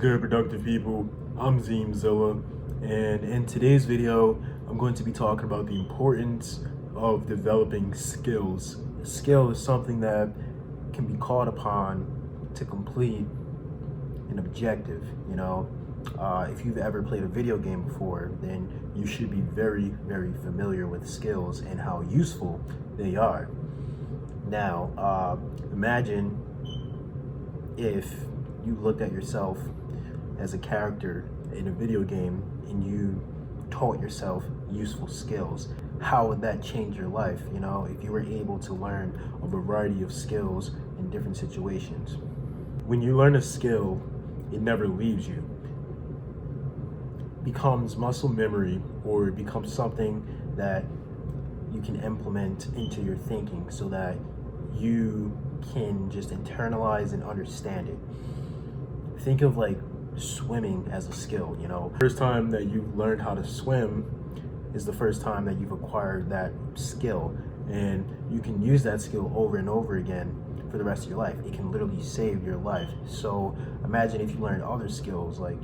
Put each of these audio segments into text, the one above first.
good, productive people? I'm Zeemzilla, and in today's video, I'm going to be talking about the importance of developing skills. A skill is something that can be called upon to complete an objective. If you've ever played a video game before, then you should be very, very familiar with skills and how useful they are. Now, imagine if you looked at yourself as a character in a video game and you taught yourself useful skills. How would that change your life? If you were able to learn a variety of skills in different situations. When you learn a skill, it never leaves you. It becomes muscle memory, or it becomes something that you can implement into your thinking so that you can just internalize and understand it. Think of like swimming as a skill. First time that you've learned how to swim is the first time that you've acquired that skill, and you can use that skill over and over again for the rest of your life. It can literally save your life. So imagine if you learned other skills like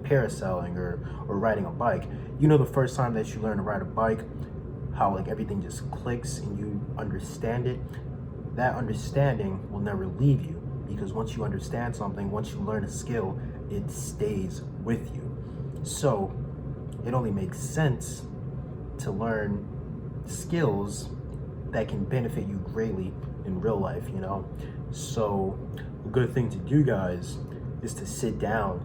parasailing or riding a bike. The first time that you learn to ride a bike, how like everything just clicks and you understand it. That understanding will never leave you, because once you understand something, once you learn a skill, it stays with you. So it only makes sense to learn skills that can benefit you greatly in real life. So a good thing to do, guys, is to sit down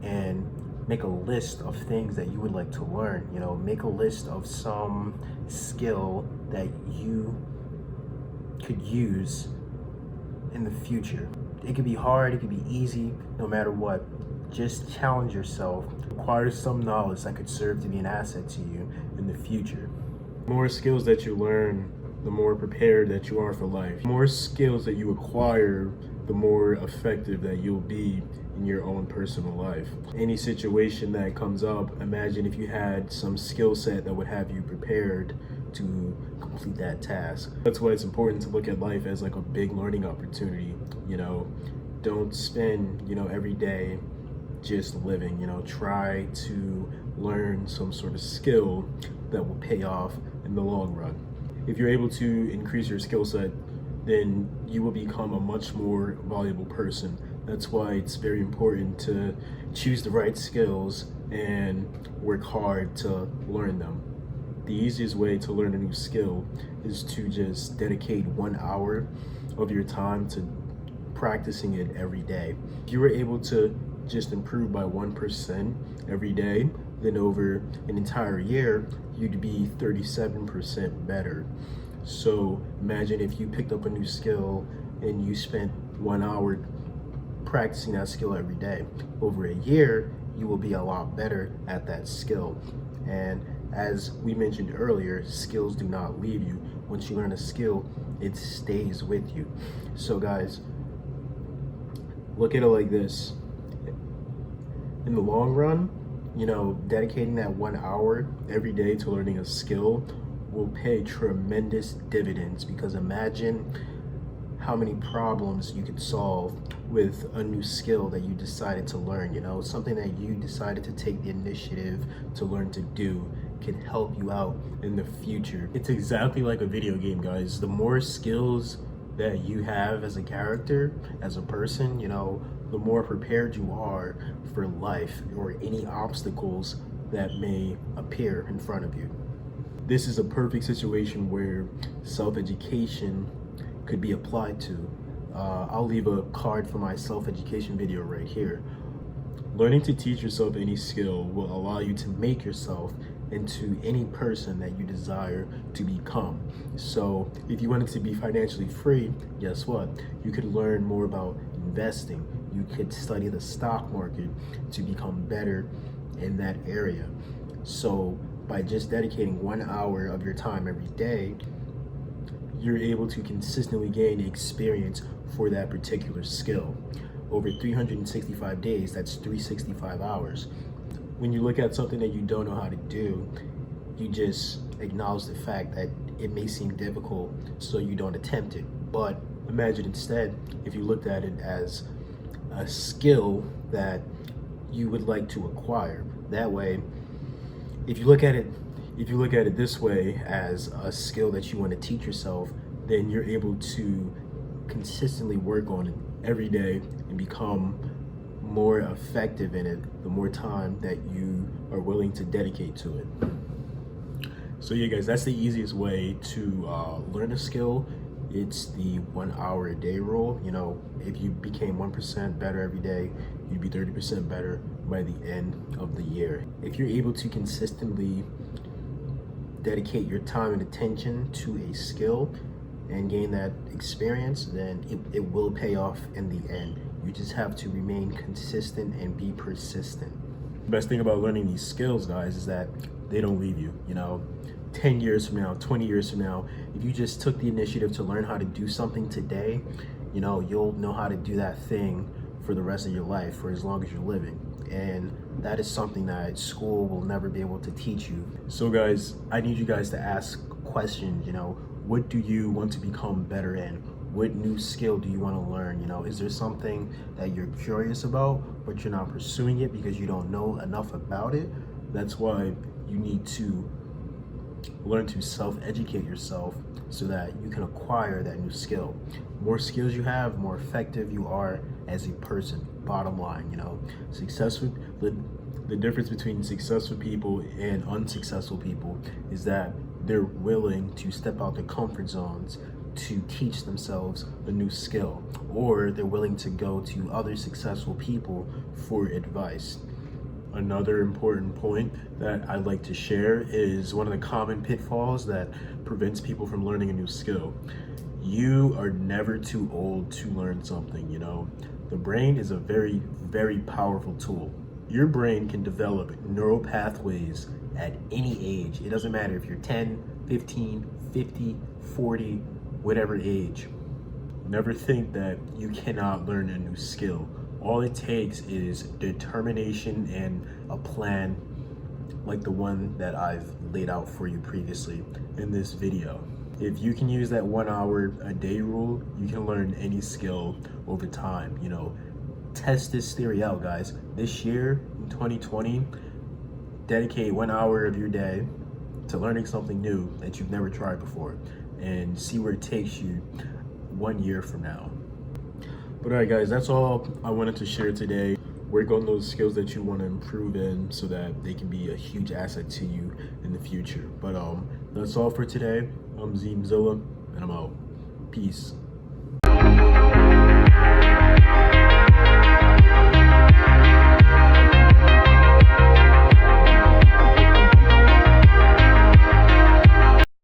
and make a list of things that you would like to learn. Make a list of some skill that you could use in the future. It could be hard, it could be easy, no matter what. Just challenge yourself. Acquire some knowledge that could serve to be an asset to you in the future. The more skills that you learn, the more prepared that you are for life. The more skills that you acquire, the more effective that you'll be in your own personal life. Any situation that comes up, imagine if you had some skill set that would have you prepared to complete that task. That's why it's important to look at life as like a big learning opportunity. Don't spend every day just living. Try to learn some sort of skill that will pay off in the long run. If you're able to increase your skill set, then you will become a much more valuable person. That's why it's very important to choose the right skills and work hard to learn them. The easiest way to learn a new skill is to just dedicate 1 hour of your time to practicing it every day. If you were able to just improve by 1% every day, then over an entire year, you'd be 37% better. So imagine if you picked up a new skill and you spent 1 hour practicing that skill every day. Over a year, you will be a lot better at that skill. And as we mentioned earlier, skills do not leave you. Once you learn a skill, it stays with you. So guys, look at it like this. In the long run, dedicating that 1 hour every day to learning a skill will pay tremendous dividends, because imagine how many problems you could solve with a new skill that you decided to learn. Something that you decided to take the initiative to learn to do can help you out in the future. It's exactly like a video game, guys. The more skills that you have as a character, as a person, the more prepared you are for life or any obstacles that may appear in front of you. This is a perfect situation where self-education could be applied to. I'll leave a card for my self-education video right here. Learning to teach yourself any skill will allow you to make yourself into any person that you desire to become. So if you wanted to be financially free, guess what? You could learn more about investing. You could study the stock market to become better in that area. So by just dedicating 1 hour of your time every day, you're able to consistently gain experience for that particular skill. Over 365 days, that's 365 hours. When you look at something that you don't know how to do, you just acknowledge the fact that it may seem difficult, so you don't attempt it. But imagine instead if you looked at it as a skill that you would like to acquire. That way, if you look at it this way, as a skill that you want to teach yourself, then you're able to consistently work on it every day and become more effective in it the more time that you are willing to dedicate to it. So yeah, guys, that's the easiest way to learn a skill. It's the 1 hour a day rule. You know, if you became 1% better every day, you'd be 30% better by the end of the year. If you're able to consistently dedicate your time and attention to a skill and gain that experience, then it will pay off in the end. You just have to remain consistent and be persistent. The best thing about learning these skills, guys, is that they don't leave you. You know, 10 years from now, 20 years from now, if you just took the initiative to learn how to do something today, you know, you'll know how to do that thing for the rest of your life, for as long as you're living. And that is something that school will never be able to teach you. So guys, I need you guys to ask questions. You know, what do you want to become better in? What new skill do you want to learn? You know, is there something that you're curious about, but you're not pursuing it because you don't know enough about it? That's why you need to learn to self-educate yourself so that you can acquire that new skill. More skills you have, more effective you are as a person. Bottom line, you know, the difference between successful people and unsuccessful people is that they're willing to step out their comfort zones to teach themselves a new skill, or they're willing to go to other successful people for advice. Another important point that I'd like to share is one of the common pitfalls that prevents people from learning a new skill. You are never too old to learn something. You know, the brain is a very, very powerful tool. Your brain can develop neural pathways at any age. It doesn't matter if you're 10, 15, 50, 40, whatever age. Never think that you cannot learn a new skill. All it takes is determination and a plan like the one that I've laid out for you previously in this video. If you can use that 1 hour a day rule, you can learn any skill over time. You know, test this theory out, guys. This year, in 2020, dedicate 1 hour of your day to learning something new that you've never tried before and see where it takes you 1 year from now. But all right, guys, that's all I wanted to share today. Work on those skills that you want to improve in so that they can be a huge asset to you in the future. But that's all for today. I'm Zeemzilla, and I'm out. Peace.